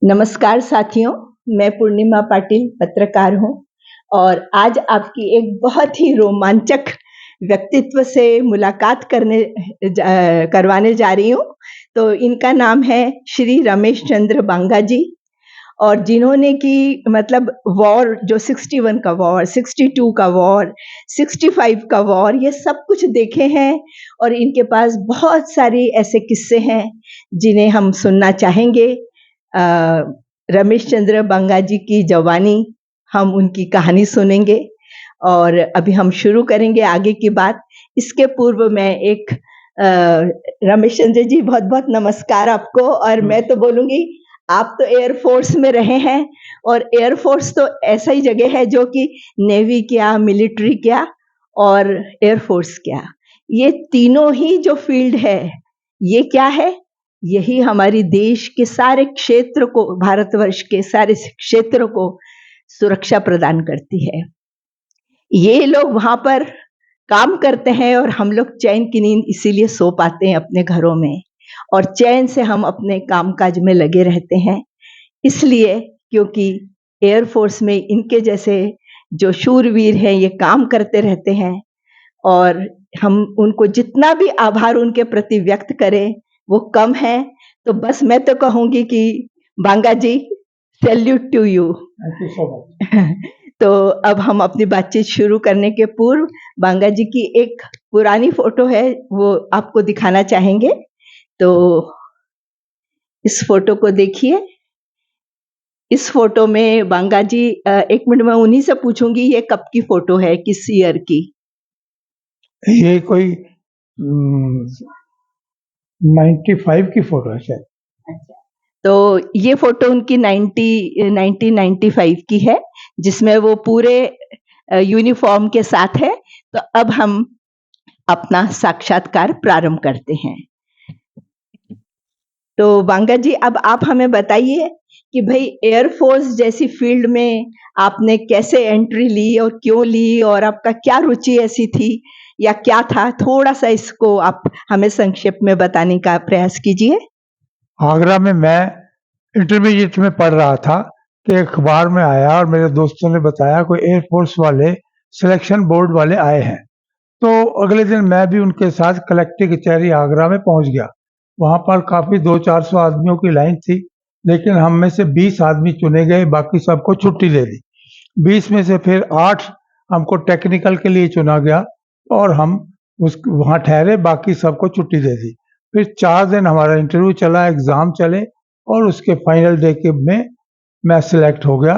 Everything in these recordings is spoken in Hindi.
नमस्कार साथियों, मैं पूर्णिमा पाटिल पत्रकार हूँ और आज आपकी एक बहुत ही रोमांचक व्यक्तित्व से मुलाकात करवाने जा रही हूँ। तो इनका नाम है श्री रमेश चंद्र बांगा जी और जिन्होंने कि मतलब वॉर जो 61 का वॉर, 62 का वॉर, 65 का वॉर ये सब कुछ देखे हैं और इनके पास बहुत सारी ऐसे किस्से हैं जिन्हें हम सुनना चाहेंगे। रमेश चंद्र बांगा जी की जवानी, हम उनकी कहानी सुनेंगे और अभी हम शुरू करेंगे आगे की बात। इसके पूर्व मैं एक रमेश चंद्र जी बहुत-बहुत नमस्कार आपको। और मैं तो बोलूँगी आप तो एयर फोर्स में रहे हैं और एयर फोर्स तो ऐसा ही जगह है जो कि नेवी क्या, मिलिट्री क्या और एयर फोर्स क्या, ये तीनों ही जो फील्ड है, ये क्या है? यही हमारी देश के सारे क्षेत्र को, भारतवर्ष के सारे क्षेत्र को सुरक्षा प्रदान करती है। ये लोग वहाँ पर काम करते हैं और हम लोग चैन की नींद इसीलिए सो पाते हैं अपने घरों में और चैन से हम अपने कामकाज में लगे रहते हैं, इसलिए क्योंकि एयर फोर्स में इनके जैसे जो शूरवीर हैं ये काम करते रहते हैं और हम उनको जितना भी आभार उनके प्रति व्यक्त करें वो कम है। तो बस मैं तो कहूँगी कि Banga ji, salute to you. Thank you so much. तो अब हम अपनी बातचीत शुरू करने के पूर्व बांगा जी की एक पुरानी फोटो है, वो आपको दिखाना चाहेंगे। तो इस फोटो को देखिए। इस फोटो में बांगा जी, एक मिनट में उन्हीं से पूछूंगी ये कब की फोटो है, किस ईयर की? ये कोई 95 की फोटो है शायद। अच्छा, तो ये फोटो उनकी 1995 की है जिसमें वो पूरे यूनिफॉर्म के साथ है। तो अब हम अपना साक्षात्कार प्रारंभ करते हैं। तो बांगा जी, अब आप हमें बताइए कि भाई एयर फोर्स जैसी फील्ड में आपने कैसे एंट्री ली और क्यों ली और आपका क्या रुचि ऐसी थी या क्या था? थोड़ा सा इसको आप हमें संक्षेप में बताने का प्रयास कीजिए। आगरा में मैं इंटरमीडिएट में पढ़ रहा था कि अखबार में आया और मेरे दोस्तों ने बताया कोई एयरफोर्स वाले सिलेक्शन बोर्ड वाले आए हैं। तो अगले दिन मैं भी उनके साथ कलेक्टर कचहरी आगरा में पहुंच गया। वहां पर काफी 200-400 आदमियों की लाइन थी, लेकिन हम में से 20 आदमी चुने गए, बाकी सबको छुट्टी दे दी। 20 में से फिर 8 हमको टेक्निकल के लिए चुना गया और हम वहाँ ठहरे, बाकी सबको छुट्टी दे दी। फिर 4 दिन हमारा इंटरव्यू चला, एग्ज़ाम चले और उसके फाइनल डे के में मैं सिलेक्ट हो गया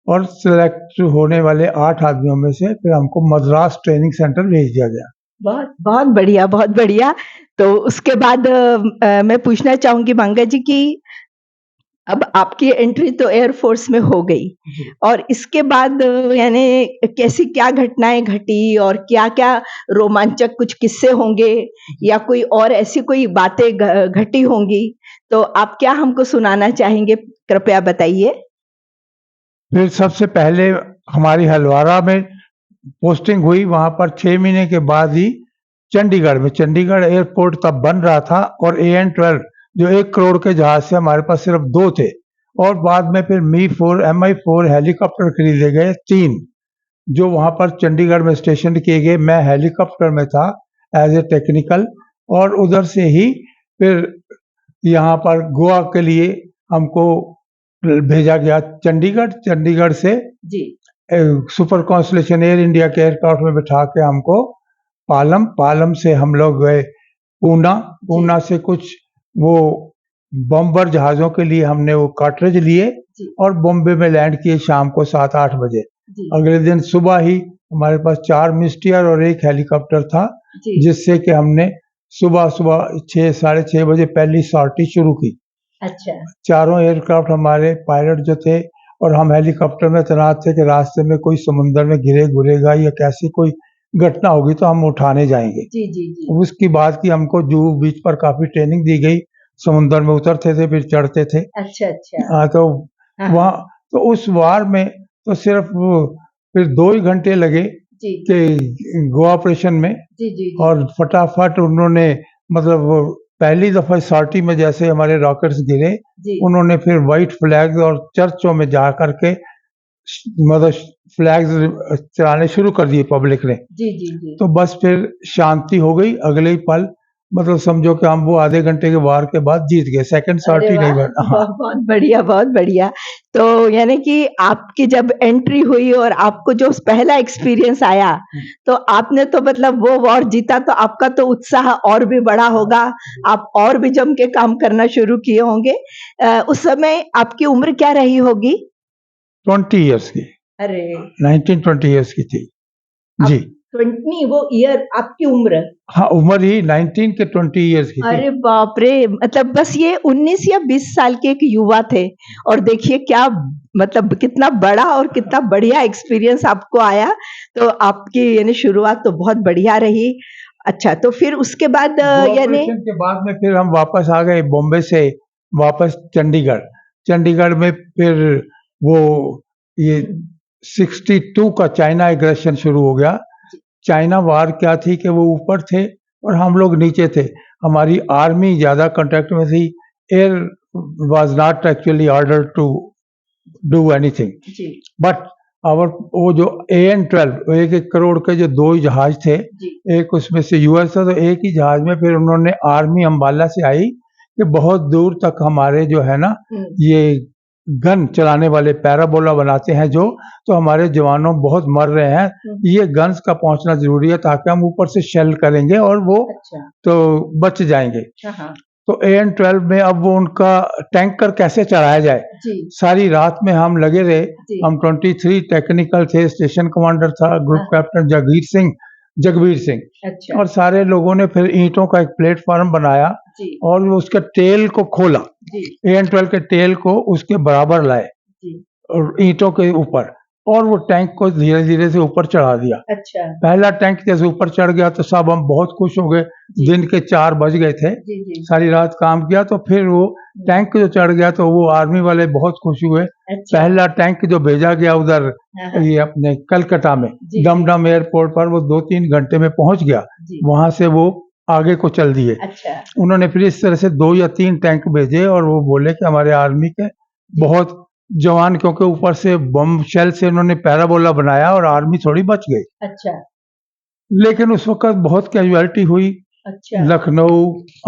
और सिलेक्ट होने वाले 8 आदमियों में से फिर हमको मद्रास ट्रेनिंग सेंटर भेज दिया गया। बहुत बहुत बढ़िया, बहुत बढ़िया। तो उसके बाद मैं पूछना चाहूंगी बांगा जी की अब आपकी एंट्री तो एयर फोर्स में हो गई और इसके बाद यानी कैसी क्या घटनाएं घटी और क्या-क्या रोमांचक कुछ किस्से होंगे या कोई और ऐसी कोई बातें घटी होंगी, तो आप क्या हमको सुनाना चाहेंगे? कृपया बताइए। फिर सबसे पहले हमारी हलवारा में पोस्टिंग हुई, वहाँ पर 6 महीने के बाद ही चंडीगढ़ में, चंडीगढ़ एयरपोर्ट तब बन रहा था और AN-12 जो 1 करोड़ के जहाज से हमारे पास सिर्फ 2 थे और बाद में फिर Mi-4 हेलीकॉप्टर खरीदे गए 3, जो वहाँ पर चंडीगढ़ में स्टेशन किए गए। मैं हेलीकॉप्टर में था एज ए टेक्निकल और उधर से ही फिर यहाँ पर गोवा के लिए हमको भेजा गया चंडीगढ़। चंडीगढ़ से जी। सुपर कॉन्स्टलेशन एयर इंडिया के एयरक्राफ्ट में बिठा के हमको पालम से हम लोग गए पूना से कुछ वो बम्बर जहाज़ों के लिए हमने वो कार्ट्रिज लिए और बॉम्बे में लैंड किए शाम को 7-8 बजे। अगले दिन सुबह ही हमारे पास 4 मिस्टियर और 1 हेलीकॉप्टर था, जिससे कि हमने सुबह 6 साढ़े 6 बजे पहली सॉर्टी शुरू की। अच्छा। चारों एयरक्राफ्ट हमारे पायलट जो थे और हम हेलीकॉप्टर में तैनात थे कि रास्ते में कोई समुद्र में घुरेगा या कैसी कोई घटना होगी तो हम उठाने जाएंगे। जी। उसकी बात की हमको जुहू बीच पर काफी ट्रेनिंग दी गई, समुद्र में उतरते थे फिर चढ़ते थे। अच्छा। तो वहाँ तो उस वार में तो सिर्फ फिर 2 ही घंटे लगे कि गोवा ऑपरेशन में जी। और फटाफट उन्होंने मतलब पहली दफा सॉर्टी में जैसे हमारे रॉकेट्स गिरे, जी उन्होंने फिर व्हाइट फ्लैग और चर्चों में जा करके मतलब फ्लैग्स चलाने शुरू कर दिए पब्लिक ने। जी जी जी तो बस फिर शांति हो गई अगले ही पल। मतलब समझो कि हम वो आधे घंटे के वार के बाद जीत गए, सेकंड अरे सॉर्टी नहीं वाह! बना। हाँ, बहुत बढ़िया, बहुत बढ़िया। तो यानी कि आपकी जब एंट्री हुई और आपको जो पहला एक्सपीरियंस आया, तो आपने तो मतलब वो वॉर जीता तो आपका तो उत्साह और भी बढ़ा होगा, आप और भी जम के काम करना शुरू किए होंगे। उस समय आपकी उम्र क्या रही होगी? 20 इयर्स की, अरे! 19-20 इयर्स की थी। आप जी, 20 नहीं वो ईयर आपकी उम्र? हाँ, उम्र ही 19 के 20 इयर्स की थी। अरे बाप रे! मतलब बस ये 19 या 20 साल के एक युवा थे और देखिए क्या मतलब कितना बड़ा और कितना बढ़िया एक्सपीरियंस आपको आया। तो आपकी यानी शुरुआत तो बहुत बढ़िया रही। अच्छा तो फिर उसके बाद वो यानी ऑपरेशन के बाद में फिर हम वापस आ गए बॉम्बे से वापस चंडीगढ़। चंडीगढ़ में फिर वो ये 62 का चाइना एग्रेशन शुरू हो गया। चाइना वार क्या थी कि वो ऊपर थे और हम लोग नीचे थे। हमारी आर्मी ज़्यादा कांटेक्ट में थी। Air was not actually order to do anything, जी, बट और वो जो AN-12 1-1 करोड़ के जो 2 ही जहाज थे, जी। एक उसमें से यूएस था तो एक ही जहाज में फिर उन्होंने आर्मी अम्बाला से आई कि बहुत दूर तक हमारे जो है ना हुँ, ये गन चलाने वाले पैराबोला बनाते हैं जो, तो हमारे जवानों बहुत मर रहे हैं। हुँ। ये गन्स का पहुंचना जरूरी है ताकि हम ऊपर से शेल करेंगे और वो अच्छा। तो बच जाएंगे। हाँ, हाँ। तो AN-12 में अब वो उनका टैंकर कैसे चलाया जाए, जी, सारी रात में हम लगे रहे। जी। हम 23 टेक्निकल थे, स्टेशन कमांडर था ग्रुप हाँ, कैप्टन जगबीर सिंह, अच्छा। और सारे लोगों ने फिर ईंटों का एक प्लेटफॉर्म बनाया जी, और वो उसके टेल को खोला, जी, AN-12 के टेल को उसके बराबर लाए जी। और ईंटों के ऊपर, और वो टैंक को धीरे धीरे से ऊपर चढ़ा दिया। अच्छा। पहला टैंक जैसे ऊपर चढ़ गया तो सब हम बहुत खुश हो गए। जी, दिन के 4 बज गए थे, जी, जी। सारी रात काम किया। तो फिर वो टैंक जो चढ़ गया तो वो आर्मी वाले बहुत खुश हुए। अच्छा। पहला टैंक जो भेजा गया उधर हाँ, हाँ। ये अपने कलकत्ता में जी, डमडम एयरपोर्ट पर, वो 2-3 घंटे में पहुंच गया। जी। वहां से वो आगे को चल दिए। अच्छा। उन्होंने फिर इस तरह से 2 या 3 टैंक भेजे और वो बोले कि हमारे आर्मी के बहुत जवान, क्योंकि ऊपर से बम शेल से उन्होंने पैराबोला बनाया और आर्मी थोड़ी बच गई। अच्छा, लेकिन उस वक़्त बहुत कैजुअलिटी हुई। अच्छा। लखनऊ,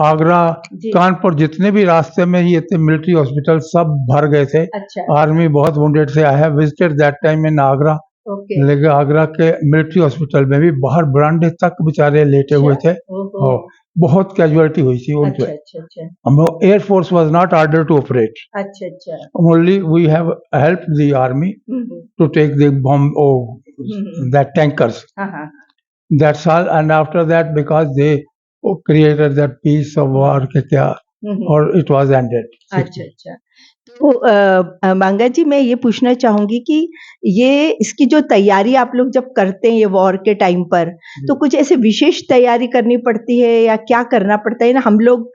आगरा, जी, कानपुर जितने भी रास्ते में ये थे मिलिट्री हॉस्पिटल सब भर गए थे। अच्छा। आर्मी बहुत वुंडेड थे। I have visited that time in Agra. Okay. लेकिन आगरा के मिलिट्री हॉस्पिटल में भी बाहर बरामदे तक बेचारे लेटे हुए थे ओहो! और बहुत कैजुअलिटी हुई थी उन अच्छा, पे। अच्छा, अच्छा। Air force was not ordered to operate, अच्छा, अच्छा। Only we have helped the army हुँ, हुँ। टू टेक द बॉम्ब हुँ, हुँ। That tankers. हाँ, हाँ। That's all, and after that, because they created that piece of war, कि क्या, हुँ, हुँ। और it was ended. अच्छा, अच्छा। तो मांगा जी मैं ये पूछना चाहूँगी कि ये इसकी जो तैयारी आप लोग जब करते हैं ये वॉर के टाइम पर, तो कुछ ऐसे विशेष तैयारी करनी पड़ती है या क्या करना पड़ता है? ना हम लोग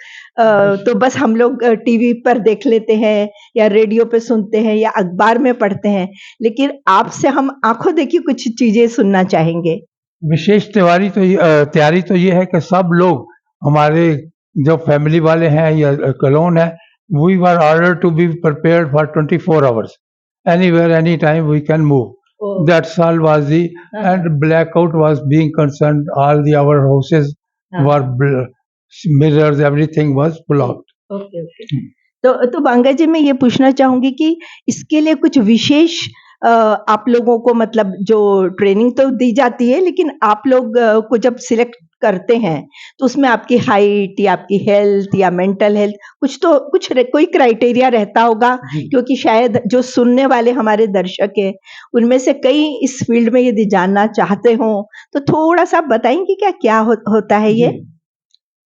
तो बस हम लोग टीवी पर देख लेते हैं या रेडियो पे सुनते हैं या अखबार में पढ़ते हैं, लेकिन आपसे हम आँखों देखी कुछ चीज़ें सुनना चाहेंगे। विशेष तैयारी तो ये है कि सब लोग हमारे जो फैमिली वाले हैं या कलोन है, we were order to be prepared for 24 hours, anywhere any time we can move. Oh! That's all was the, हाँ, and हाँ। blackout was being concerned. All the our houses हाँ, were हाँ। mirrors, everything was जी, blocked. Okay, okay. तो बांगा जी मैं ये पूछना चाहूँगी कि इसके लिए कुछ विशेष आप लोगों को मतलब जो ट्रेनिंग तो दी जाती है लेकिन आप लोग को जब सिलेक्ट करते हैं, तो उसमें आपकी हाइट या आपकी हेल्थ या मेंटल हेल्थ कोई क्राइटेरिया रहता होगा जी। क्योंकि शायद जो सुनने वाले हमारे दर्शक हैं, उनमें से कई इस फील्ड में यदि जानना चाहते हों, तो थोड़ा-सा बताएँगी क्या होता है ये?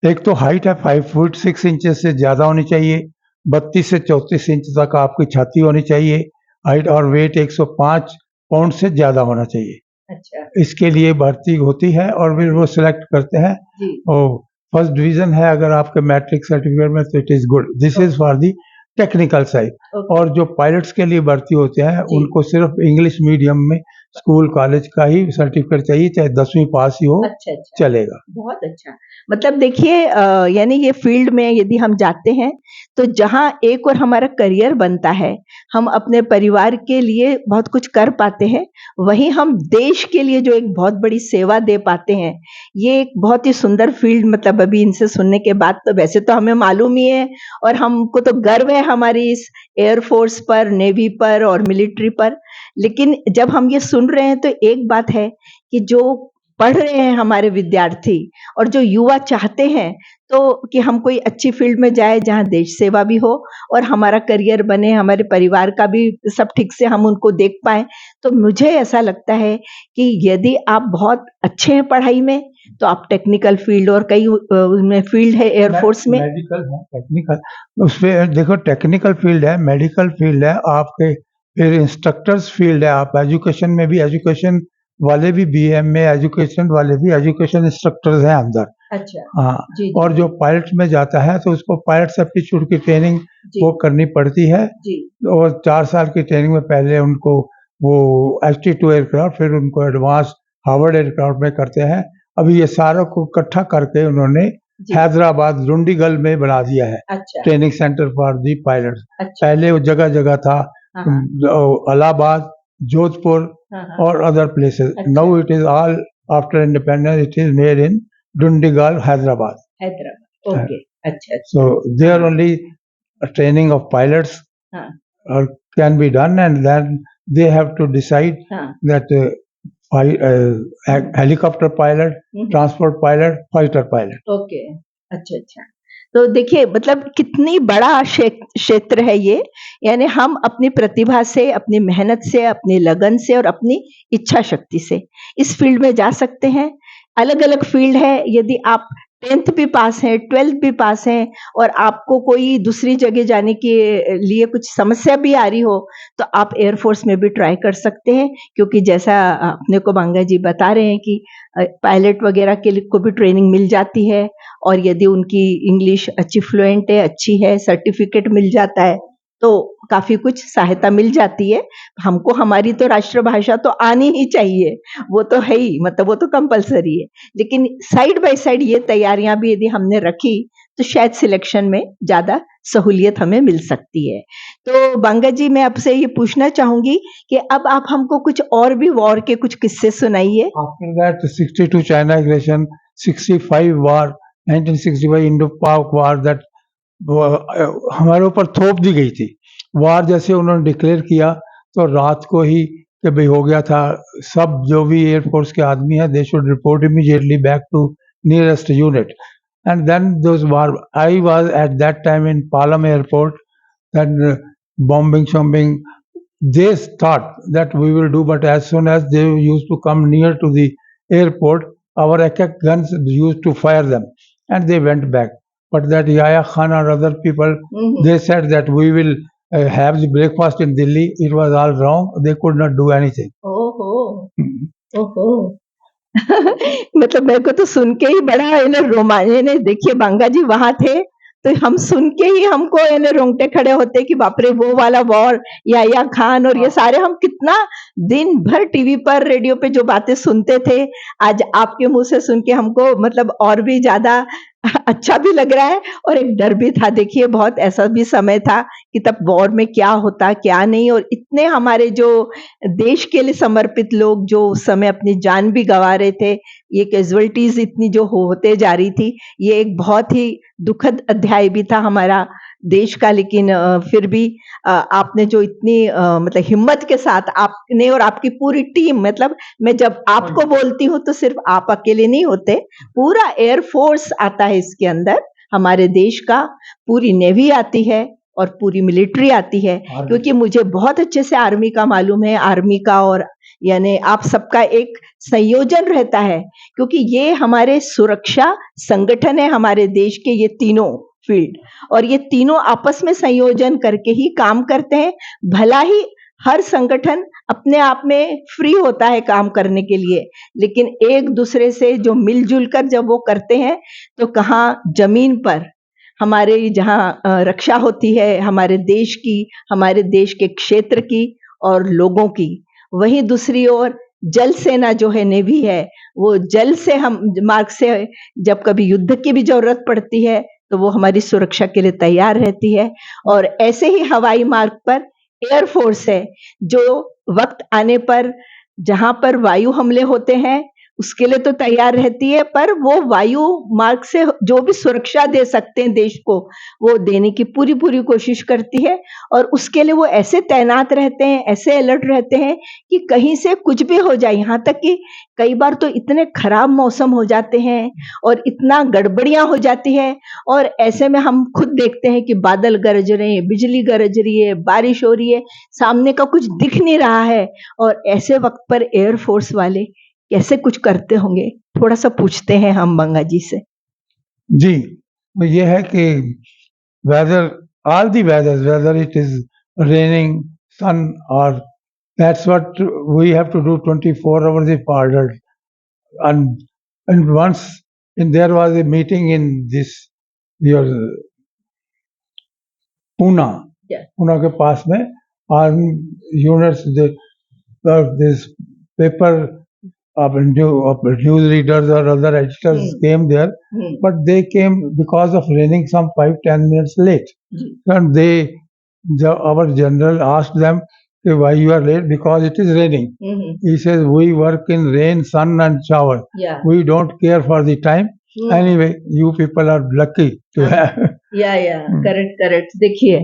एक तो हाइट है 5 फुट 6 इंचेस से ज़्यादा होनी चाहिए। 32 से 34 इंच तक आपकी छाती होनी चाहिए। हाइट और वेट 105 पाउंड से ज़्यादा होना चाहिए। अच्छा, इसके लिए भर्ती होती है और फिर वो सिलेक्ट करते हैं जी। और फर्स्ट डिवीज़न है अगर आपके मैट्रिक सर्टिफिकेट में, तो it is good. This is for the technical side. Okay, और जो पायलट्स के लिए भर्ती होते हैं जी। उनको सिर्फ इंग्लिश मीडियम में स्कूल कॉलेज का ही सर्टिफिकेट चाहिए, चाहे 10वीं पास ही हो, अच्छा अच्छा, चलेगा। बहुत अच्छा। मतलब देखिए यानी ये फील्ड में यदि हम जाते हैं तो जहाँ एक और हमारा करियर बनता है, हम अपने परिवार के लिए बहुत कुछ कर पाते हैं, वहीं हम देश के लिए जो एक बहुत बड़ी सेवा दे पाते हैं, ये एक बहुत ही सुंदर फील्ड। मतलब अभी इनसे सुनने के बाद तो वैसे तो हमें मालूम ही है और हमको तो गर्व है हमारी इस एयर फोर्स पर, नेवी पर और मिलिट्री पर। लेकिन जब हम ये सुन रहे हैं तो एक बात है कि जो पढ़ रहे हैं हमारे विद्यार्थी और जो युवा चाहते हैं तो कि हम कोई अच्छी फील्ड में जाए जहाँ देश सेवा भी हो और हमारा करियर बने, हमारे परिवार का भी सब ठीक से हम उनको देख पाएँ। तो मुझे ऐसा लगता है कि यदि आप बहुत अच्छे हैं पढ़ाई में, तो आप टेक्निकल फील्ड और कई उसमें फील्ड है एयर फोर्स में। मेडिकल है, टेक्निकल, उसमें देखो टेक्निकल फील्ड है, मेडिकल फील्ड है, आपके फिर इंस्ट्रक्टर्स फील्ड है, आप एजुकेशन में भी, एजुकेशन वाले भी बीएम में, एजुकेशन वाले भी एजुकेशन इंस्ट्रक्टर्स हैं अंदर। अच्छा, हाँ, जी, जी, और जो पायलट में जाता है तो उसको पायलट एप्टीट्यूड की ट्रेनिंग जी, वो करनी पड़ती है, जी, और 4 साल की ट्रेनिंग में पहले उनको वो एचटी2 एयरक्राफ्ट, फिर उनको एडवांस हार्वर्ड एयरक्राफ्ट में करते हैं। अभी ये सारों को इकट्ठा करके उन्होंने जी, हैदराबाद रुंडीगल में बना दिया है अच्छा, training centre for the pilots. अच्छा, पहले वो जगह-जगह था, हाँ, हाँ, इलाहाबाद, जोधपुर हाँ, हाँ, और अदर प्लेसेस। अच्छा, now it is all after independence it is made in Dundigal, Hyderabad. Hyderabad, okay, अच्छा, अच्छा, So there हाँ, only a training of pilots हाँ, can be done, and then they have to decide हाँ, that helicopter pilot, transport pilot, fighter pilot. Okay, अच्छा, अच्छा। तो देखिए मतलब कितनी बड़ा क्षेत्र है ये, यानी हम अपनी प्रतिभा से, अपनी मेहनत से, अपनी लगन से और अपनी इच्छा शक्ति से इस फील्ड में जा सकते हैं। अलग-अलग फील्ड है, यदि आप 10th भी पास हैं, 12th भी पास हैं और आपको कोई दूसरी जगह जाने के लिए कुछ समस्या भी आ रही हो, तो आप एयर फोर्स में भी ट्राई कर सकते हैं, क्योंकि जैसा अपने को बांगा जी बता रहे हैं कि पायलट वगैरह के लिए को भी ट्रेनिंग मिल जाती है और यदि उनकी इंग्लिश अच्छी फ्लुएंट है, अच्छी है, सर्टिफिकेट मिल जाता है, तो काफ़ी कुछ सहायता मिल जाती है। हमको हमारी तो राष्ट्रभाषा तो आनी ही चाहिए, वो तो है ही, मतलब वो तो कंपल्सरी है। लेकिन साइड बाय साइड ये तैयारियाँ भी यदि हमने रखी, तो शायद सिलेक्शन में ज़्यादा सहूलियत हमें मिल सकती है। तो बांगा जी, मैं आपसे ये पूछना चाहूँगी कि अब आप हमको कुछ और भी वॉर के कुछ किस्से सुनाइए। After that, 62 China aggression, 65 war, 1965 Indo-Pak war, that हमारे ऊपर थोप दी गई थी। वार जैसे उन्होंने डिक्लेयर किया तो रात को ही कि भाई हो गया था, सब जो भी एयरफोर्स के आदमी हैं they should report immediately back to nearest unit, and then those war, I was at that time in Palam airport, then bombing shombing they thought that we will do, but as soon as they used to come near to the airport, our AK guns used to fire them and they went back. But that Yahya Khan or other people, they said that we will have the breakfast in Delhi. It was all wrong. They could not do anything. ओहो! ओहो! मतलब मेरे को तो सुन के ही बड़ा यानी देखिए बांगा जी वहाँ थे, तो हम सुन के ही हमको यानी रोंगटे खड़े होते कि बाप रे! वो वाला वॉर, याह्या खान और ये सारे हम कितना दिन भर टीवी पर, रेडियो पे जो बातें सुनते थे, आज आपके मुँह से सुन के हमको मतलब और भी ज़्यादा अच्छा भी लग रहा है और एक डर भी था। देखिए बहुत ऐसा भी समय था कि तब वॉर में क्या होता, क्या नहीं, और इतने हमारे जो देश के लिए समर्पित लोग जो उस समय अपनी जान भी गँवा रहे थे, ये कैज़ुअल्टीज़ इतनी जो होते जा रही थी, ये एक बहुत ही दुखद अध्याय भी था हमारा देश का। लेकिन फिर भी आपने जो इतनी मतलब हिम्मत के साथ आपने और आपकी पूरी टीम, मतलब मैं जब आपको बोलती हूँ तो सिर्फ़ आप अकेले नहीं होते, पूरा एयर फ़ोर्स आता है इसके अंदर, हमारे देश का, पूरी नेवी आती है और पूरी मिलिट्री आती है, क्योंकि मुझे बहुत अच्छे से आर्मी का मालूम है, आर्मी का और यानी आप सबका एक संयोजन रहता है, क्योंकि ये हमारे सुरक्षा संगठन है हमारे देश के, ये तीनों फील्ड, और ये तीनों आपस में संयोजन करके ही काम करते हैं। भला ही हर संगठन अपने आप में फ्री होता है काम करने के लिए, लेकिन एक दूसरे से जो मिलजुल कर जब वो करते हैं, तो कहाँ ज़मीन पर हमारे जहाँ रक्षा होती है हमारे देश की, हमारे देश के क्षेत्र की और लोगों की, वहीं दूसरी ओर जल सेना जो है नेवी है, वो जल से हम मार्ग से जब कभी युद्ध की भी ज़रूरत पड़ती है, तो वो हमारी सुरक्षा के लिए तैयार रहती है और ऐसे ही हवाई मार्ग पर एयर फ़ोर्स है, जो वक़्त आने पर जहाँ पर वायु हमले होते हैं, उसके लिए तो तैयार रहती है, पर वो वायु मार्ग से जो भी सुरक्षा दे सकते हैं देश को, वो देने की पूरी-पूरी कोशिश करती है और उसके लिए वो ऐसे तैनात रहते हैं, ऐसे अलर्ट रहते हैं कि कहीं से कुछ भी हो जाए, यहाँ तक कि कई बार तो इतने खराब मौसम हो जाते हैं और इतना गड़बड़ियाँ हो जाती है और ऐसे में हम खुद देखते हैं कि बादल गरज रहे हैं, बिजली गरज रही है, बारिश हो रही है, सामने का कुछ दिख नहीं रहा है और ऐसे वक़्त पर एयर फ़ोर्स वाले कैसे कुछ करते होंगे? थोड़ा-सा पूछते हैं हम मंगा जी से। जी, तो ये है कि weather all the weathers, whether it is raining, sun, or that's what we have to do 24 hours if ordered. And once there was a meeting in this your Pune, Yeah. Pune के पास में army units this paper of news readers or other editors came there, but they came because of raining some 5-10 minutes late. And our general asked them, "Okay, why you are late? Because it is raining." He says, "We work in rain, sun, and shower. Yeah. We don't care for the time. Anyway, you people are lucky to have." या करेक्ट देखिए,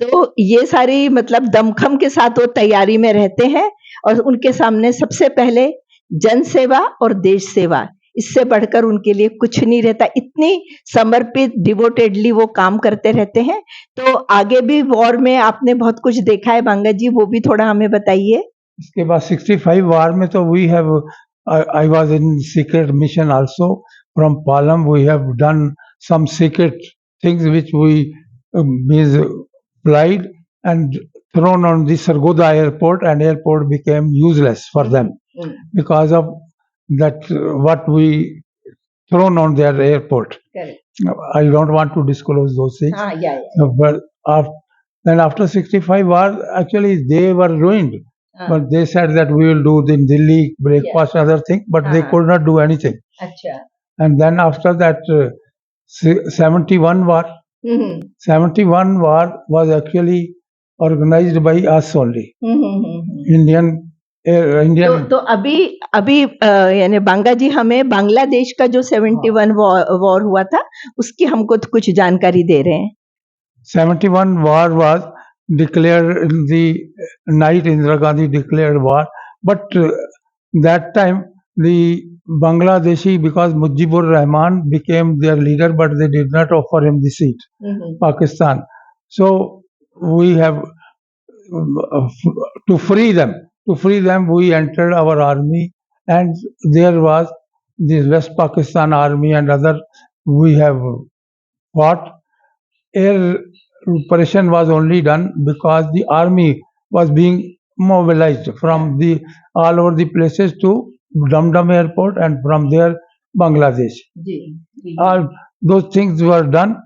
तो ये सारी मतलब दमखम के साथ वो तैयारी में रहते हैं और उनके सामने सबसे पहले जन सेवा और देश सेवा, इससे बढ़कर उनके लिए कुछ नहीं रहता। इतनी समर्पित डिवोटेडली वो काम करते रहते हैं। तो आगे भी वॉर में आपने बहुत कुछ देखा है बांगा जी, वो भी थोड़ा हमें बताइए। इसके बाद 65 वार में तो we have I was in secret mission also from Palam. We have done some secret things which we means applied and thrown on the Sargodha airport, and airport became useless for them because of that what we thrown on their airport. Correct. I don't want to disclose those things. Yeah. But then after 65 war, actually they were ruined. But they said that we will do in Delhi breakfast, other thing, but they could not do anything. अच्छा। And then after that, 71 war, 71 war was actually organized by us only. Indian. तो अभी यानी बांगा जी हमें बांग्लादेश का जो 71 वॉर हुआ था उसकी हमको तो कुछ जानकारी दे रहे हैं। 71 war was declared in the night. Indira Gandhi declared war, but that time the Bangladeshi, because Mujibur Rahman became their leader, but they did not offer him the seat, Pakistan. So we have to free them. To free them, we entered our army, and there was the West Pakistan army and other. We have fought. Air operation was only done because the army was being mobilized from the all over the places to Dum Dum airport, and from there Bangladesh. All those things were done,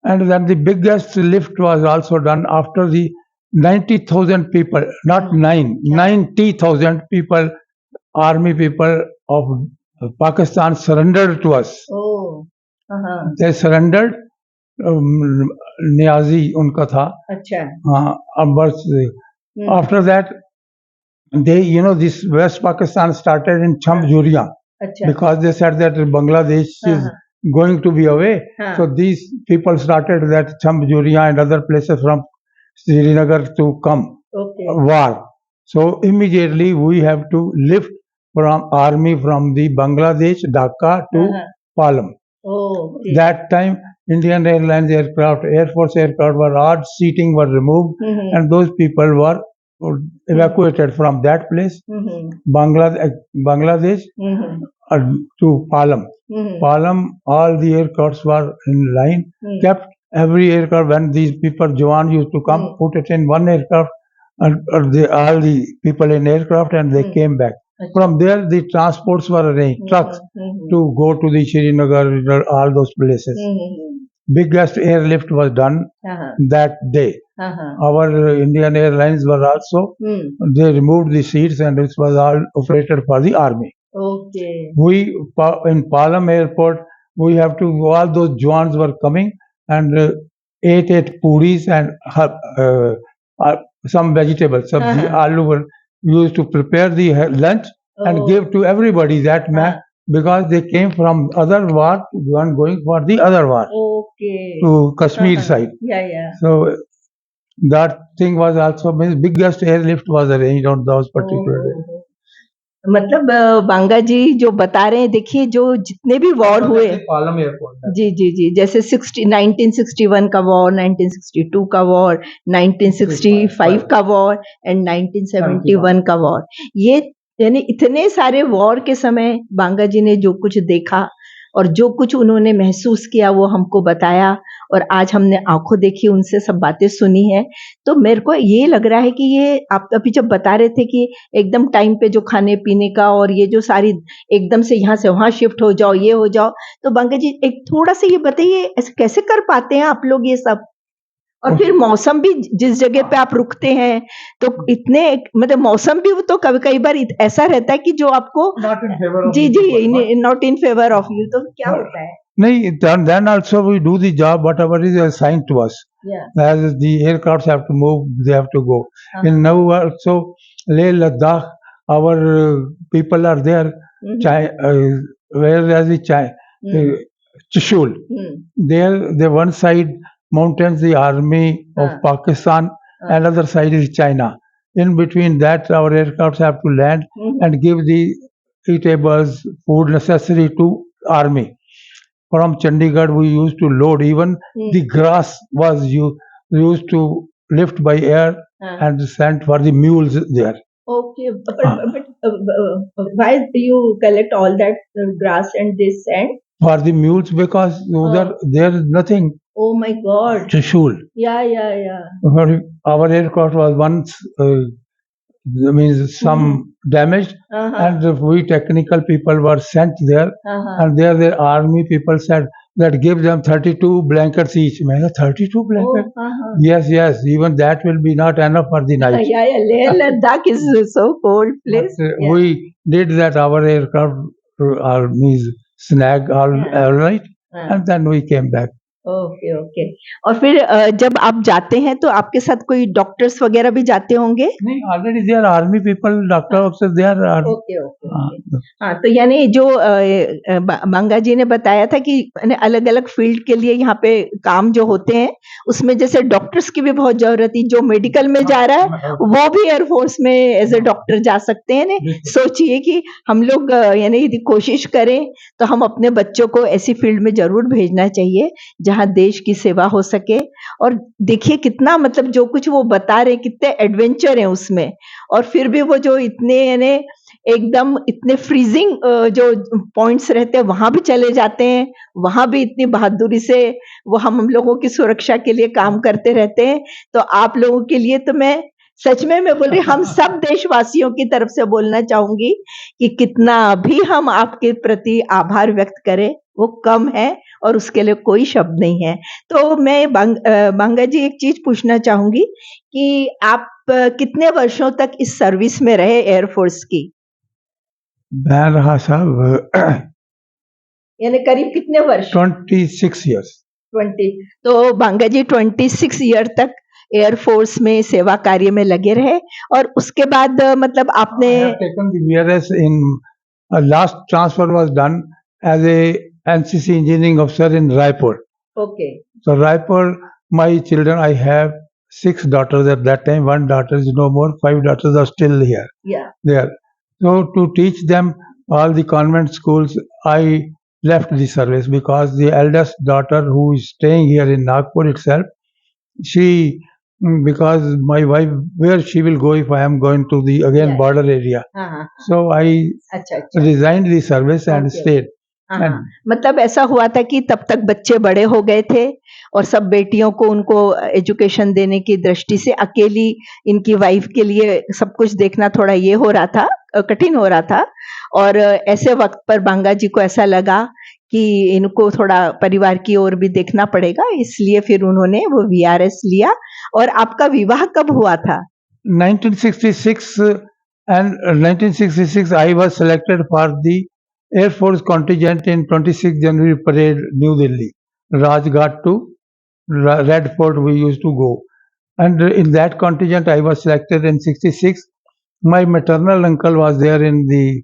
and then the biggest lift was also done after the 90,000 people, not 90,000 people, army people of Pakistan surrendered to us. They surrendered. Niazi उनका था। अच्छा। हाँ, अब बस after that they, this West Pakistan started in Chamjuriya. अच्छा। Because they said that Bangladesh is going to be away, so these people started that Chamjuriya and other places from Srinagar to come. War. So immediately we have to lift from army from the Bangladesh Dhaka to Palam. That time Indian Airlines aircraft, Air Force aircraft were odd seating were removed, and those people were evacuated from that place, Bangladesh, to Palam. Palam, all the aircrafts were in line, kept every aircraft. When these people, Jawan used to come, put it in one aircraft, and all the people in aircraft, and they came back. From there, the transports were arranged, trucks, to go to the Srinagar, all those places. biggest airlift was done Uh-huh. that day. Uh-huh. Our Indian Airlines were also, they removed the seats and it was all operated for the army. Okay. In Palam airport, we have to, all those Jawans were coming and ate puris and some vegetables, sabji, aloo were used to prepare the lunch and give to everybody that because they came from other war, one going for the other war Okay. to Kashmir side. Yeah, yeah. So that thing was also, means biggest airlift was arranged on those particular days. मतलब बांगा जी जो बता रहे हैं, देखिए जो जितने भी वॉर हुए, पालम एयरपोर्ट जी जी जी, जैसे 1961 का वॉर, 1962 का वॉर, 1965 का वॉर एंड 1971 का वॉर, ये यानी इतने सारे वॉर के समय बांगा जी ने जो कुछ देखा और जो कुछ उन्होंने महसूस किया वो हमको बताया और आज हमने आंखों देखी, उनसे सब बातें सुनी है। तो मेरे को ये लग रहा है कि ये आप अभी जब बता रहे थे कि एकदम टाइम पे जो खाने पीने का और ये जो सारी एकदम से यहाँ से वहाँ शिफ्ट हो जाओ, ये हो जाओ, तो बांका जी एक थोड़ा सा ये बताइए ऐसे कैसे कर पाते हैं आप लोग ये सब? और फिर मौसम भी जिस जगह पे आप रुकते हैं तो इतने मतलब मौसम भी तो कई बार ऐसा रहता है कि जो आपको जी जी not in favour of you, तो क्या होता है? नहीं, then also we do the job whatever is assigned to us. As the aircrafts have to move, they have to go. In now also Leh Ladakh, our people are there. Where is the Chishul? There, the one side mountains, the army of Pakistan, another side is China. In between that, our aircrafts have to land and give the eatables, food necessary to army. From Chandigarh, we used to load. Even the grass was used to lift by air and sent for the mules there. Okay, but why do you collect all that grass and this and? For the mules, because there is nothing. Oh my God. Trishul. Yeah. Our aircraft was once means some damaged, and we technical people were sent there, and there the army people said that give them 32 blankets each. Man, 32 blankets? Yes, even that will be not enough for the night. Leh Ladakh is so cold place. We did that, our aircraft means snag all right, and then we came back. Okay. और फिर जब आप जाते हैं तो आपके साथ कोई डॉक्टर्स वगैरह भी जाते होंगे? नहीं, already there army people, doctor officer there. Okay. हाँ, तो यानी जो बांगा जी ने बताया था कि अलग अलग फील्ड के लिए यहाँ पे काम जो होते हैं उसमें जैसे डॉक्टर्स की भी बहुत जरूरत है। जो मेडिकल में जा रहा है वो भी एयरफोर्स में एज ए डॉक्टर जा सकते हैं। सोचिए कि हम लोग यानी यदि कोशिश करें तो हम अपने बच्चों को ऐसी फील्ड में जरूर भेजना चाहिए जहां देश की सेवा हो सके। और देखिए कितना मतलब जो कुछ वो बता रहे कितने एडवेंचर है उसमें, और फिर भी वो जो इतने यानी एकदम इतने फ्रीजिंग जो पॉइंट्स रहते हैं वहां भी चले जाते हैं, वहां भी इतनी बहादुरी से वो हम लोगों की सुरक्षा के लिए काम करते रहते हैं। तो आप लोगों के लिए तो मैं सच में मैं बोल रही, हम सब देशवासियों की तरफ से बोलना चाहूंगी कि कितना भी हम आपके प्रति आभार व्यक्त करें वो कम है और उसके लिए कोई शब्द नहीं है। तो मैं बांगा जी एक चीज पूछना चाहूंगी कि आप कितने वर्षों तक इस सर्विस में रहे एयरफोर्स की? मैं रहा साहब यानी करीब कितने वर्ष? 26 years। 20। तो बांगा जी 26 ईयर तक एयरफोर्स में सेवा कार्य में लगे रहे और उसके बाद मतलब आपने last transfer was done as a NCC engineering officer in Raipur. Okay. So Raipur, my children, I have 6 daughters at that time. 1 daughter is no more. 5 daughters are still here. Yeah. There. So to teach them all the convent schools, I left the service because the eldest daughter who is staying here in Nagpur itself, she, because my wife, where she will go if I am going to the again border area. So I resigned the service and stayed. मतलब ऐसा हुआ था कि तब तक बच्चे बड़े हो गए थे और सब बेटियों को उनको एजुकेशन देने की दृष्टि से अकेली इनकी वाइफ के लिए सब कुछ देखना थोड़ा ये हो रहा था, कठिन हो रहा था। और ऐसे वक्त पर बांगा जी को ऐसा लगा कि इनको थोड़ा परिवार की ओर भी देखना पड़ेगा, इसलिए फिर उन्होंने वो वीआरएस लिया। और आपका विवाह कब हुआ था? 1966 and 1966 I was selected for the Air Force contingent in 26 January parade, New Delhi, Rajghat to Red Fort we used to go, and in that contingent I was selected in 66. My maternal uncle was there in the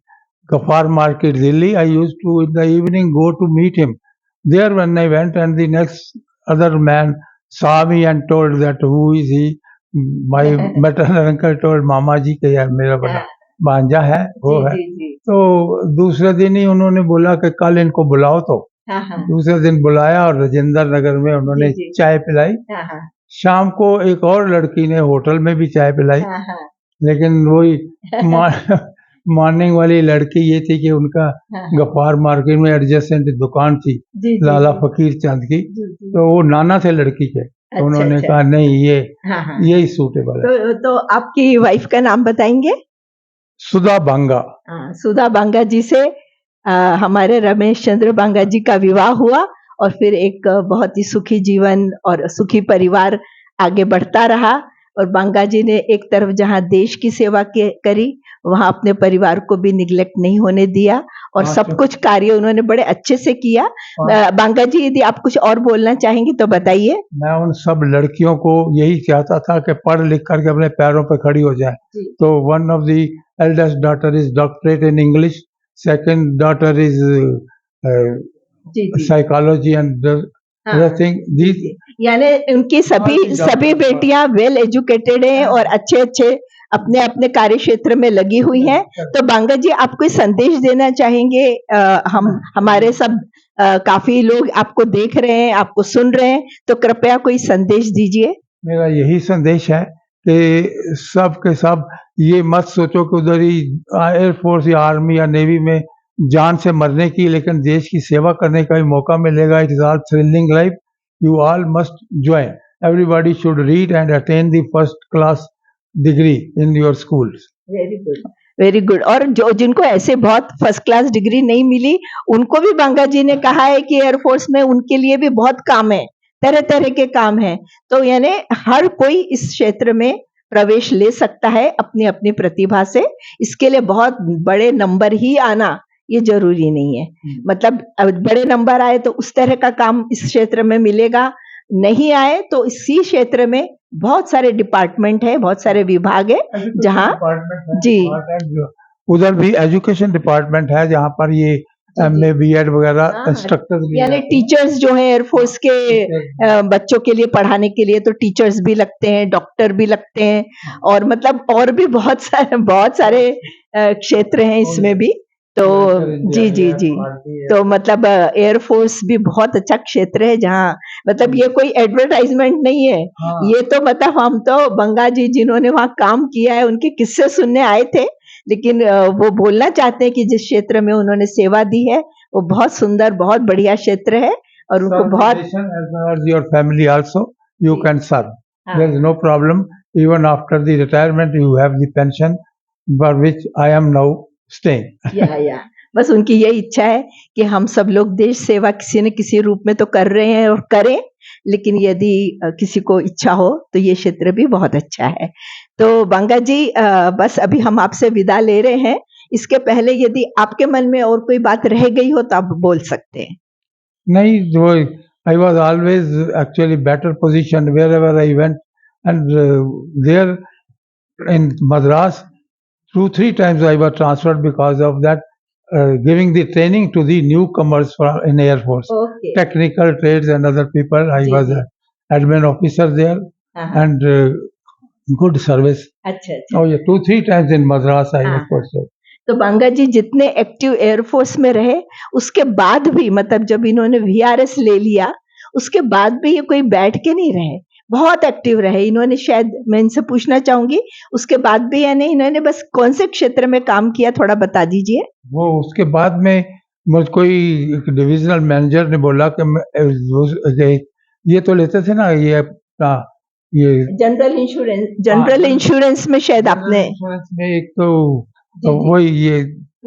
Gafar Market, Delhi. I used to in the evening go to meet him there. When I went, and the next other man saw me and told that who is he. My maternal uncle told मामा जी के यार मेरा बड़ा भांजा है वो जी है। जी जी। तो दूसरे दिन ही उन्होंने बोला कि कल इनको बुलाओ, तो हाँ हाँ दूसरे दिन बुलाया और राजेंद्र नगर में उन्होंने जी जी। चाय पिलाई। हाँ हाँ शाम को एक और लड़की ने होटल में भी चाय पिलाई, हाँ हाँ लेकिन वही मॉर्निंग वाली लड़की ये थी कि उनका हाँ गफ्फार मार्केट में एडजेसेंट दुकान थी जी जी लाला जी फकीर चंद की, जी जी। तो वो नाना थे लड़की के, तो अच्छा उन्होंने अच्छा। कहा नहीं ये हाँ हाँ। यही सूटेबल है। तो आपकी वाइफ का नाम बताएंगे? सुधा बांगा। हाँ, सुधा बांगा जी से हमारे रमेश चंद्र बांगा जी का विवाह हुआ और फिर एक बहुत ही सुखी जीवन और सुखी परिवार आगे बढ़ता रहा। और बांगा जी ने एक तरफ जहाँ देश की सेवा करी, वहाँ अपने परिवार को भी निग्लेक्ट नहीं होने दिया और हाँ, सब कुछ कार्य उन्होंने बड़े अच्छे से किया। बांगा जी यदि आप कुछ और बोलना चाहेंगे तो बताइए। मैं उन सब लड़कियों को यही चाहता था कि पढ़ लिख करके अपने पैरों पर खड़ी हो जाए। तो one of the eldest daughter is doctorate in English, second daughter is psychology and other thing. यानी उनकी सभी बेटियां वेल एजुकेटेड हैं और अच्छे अच्छे अपने अपने कार्य क्षेत्र में लगी हुई हैं। तो बांगा जी आप कोई संदेश देना चाहेंगे? हमारे सब काफी लोग आपको देख रहे हैं, आपको सुन रहे हैं, तो कृपया कोई संदेश दीजिए। मेरा यही संदेश है कि सब के सब ये मत सोचो कि उधर ही एयरफोर्स या आर्मी या नेवी में जान से मरने की, लेकिन देश की सेवा करने का भी मौका मिलेगा। It is all thrilling life, you all must join. Everybody should read and attain the first class degree in your schools. Very good, very good. और जो जिनको ऐसे बहुत फर्स्ट क्लास डिग्री नहीं मिली, उनको भी बांगा जी ने कहा है कि एयरफोर्स में उनके लिए भी बहुत काम है, तरह तरह के काम है। तो यानी हर कोई इस क्षेत्र में प्रवेश ले सकता है अपनी अपनी प्रतिभा से। इसके लिए बहुत बड़े नंबर ही आना ये जरूरी नहीं है। मतलब बड़े नंबर आए तो उस तरह का काम इस क्षेत्र में मिलेगा, नहीं आए तो इसी क्षेत्र में बहुत सारे डिपार्टमेंट है, बहुत सारे विभाग है जहाँ जी उधर भी एजुकेशन डिपार्टमेंट है जहाँ पर ये एमए बीएड वगैरह इंस्ट्रक्टर यानी टीचर्स जो है एयरफोर्स के बच्चों के लिए पढ़ाने के लिए तो टीचर्स भी लगते हैं, डॉक्टर भी लगते हैं, और मतलब और भी बहुत सारे क्षेत्र हैं इसमें भी। तो जी जी जी, तो मतलब एयरफोर्स भी बहुत अच्छा क्षेत्र है जहाँ मतलब ये कोई एडवर्टाइजमेंट नहीं है। ये तो मतलब हम तो बंगा जी जिन्होंने वहाँ काम किया है उनके किस्से सुनने आए थे, लेकिन वो बोलना चाहते हैं कि जिस क्षेत्र में उन्होंने सेवा दी है वो बहुत सुंदर, बहुत बढ़िया क्षेत्र है और उनको बहुत your family also you can serve, there is no problem. Even after the retirement you have the pension for which I am now staying. या बस उनकी यही इच्छा है कि हम सब लोग देश सेवा किसी न किसी रूप में तो कर रहे हैं और करें, लेकिन यदि किसी को इच्छा हो तो ये क्षेत्र भी बहुत अच्छा है। तो बांगा जी बस अभी हम आपसे विदा ले रहे हैं। इसके पहले यदि आपके मन में और कोई बात रह गई हो तो आप बोल सकते हैं। नहीं, जो I was always actually better position wherever I went and there in Madras 2-3 times I was transferred because of that, giving the training to the newcomers in Air Force, technical trades and other people. I was an admin officer there and good service. अच्छा। Oh yeah, 2-3 times in Madras I was posted. तो बांगा जी जितने एक्टिव एयरफोर्स में रहे उसके बाद भी मतलब जब इन्होंने वीआरएस ले लिया उसके बाद भी ये कोई बैठ के नहीं रहे, बहुत एक्टिव रहे इन्होंने। शायद मैं इनसे पूछना चाहूंगी उसके बाद भी यानी इन्होंने बस कौन से क्षेत्र में काम किया, थोड़ा बता दीजिए। वो उसके बाद में मुझे कोई डिविजनल मैनेजर ने बोला कि ये तो लेते थे ना ये अपना ये जनरल इंश्योरेंस में शायद आपने इंश्योरेंस में एक तो वही ये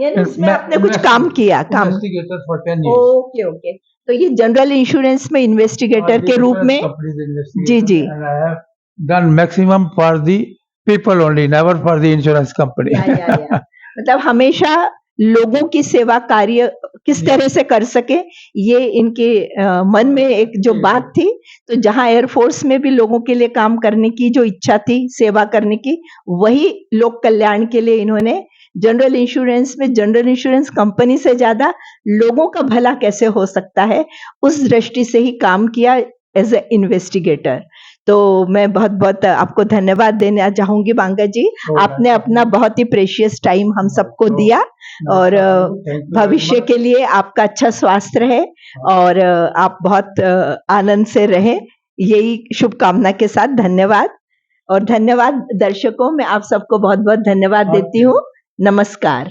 यानी इसमें आपने कुछ काम किया, काम। Investigator for 10 years। Okay okay, तो ये जनरल इंश्योरेंस में इन्वेस्टिगेटर के रूप में। जी जी। And I have done maximum for the people only, never for the insurance company। या। मतलब हमेशा लोगों की सेवा कार्य किस तरह से कर सके, ये इनके मन में एक जो बात थी, तो जहां एयरफोर्स में भी लोगों के लिए काम करने की जो इच्छा थी, सेवा करने की, वही लोक कल्याण के लिए इन्होंने जनरल इंश्योरेंस में जनरल इंश्योरेंस कंपनी से ज्यादा लोगों का भला कैसे हो सकता है, उस दृष्टि से ही काम किया एज ए इन्वेस्टिगेटर। तो मैं बहुत बहुत आपको धन्यवाद देना चाहूंगी बांगा जी, आपने अपना बहुत ही प्रेशियस टाइम हम सबको दिया, और भविष्य के लिए आपका अच्छा स्वास्थ्य रहे और आप बहुत आनंद से रहें, यही शुभकामना के साथ धन्यवाद। और धन्यवाद दर्शकों, मैं आप सबको बहुत बहुत धन्यवाद देती हूँ। नमस्कार।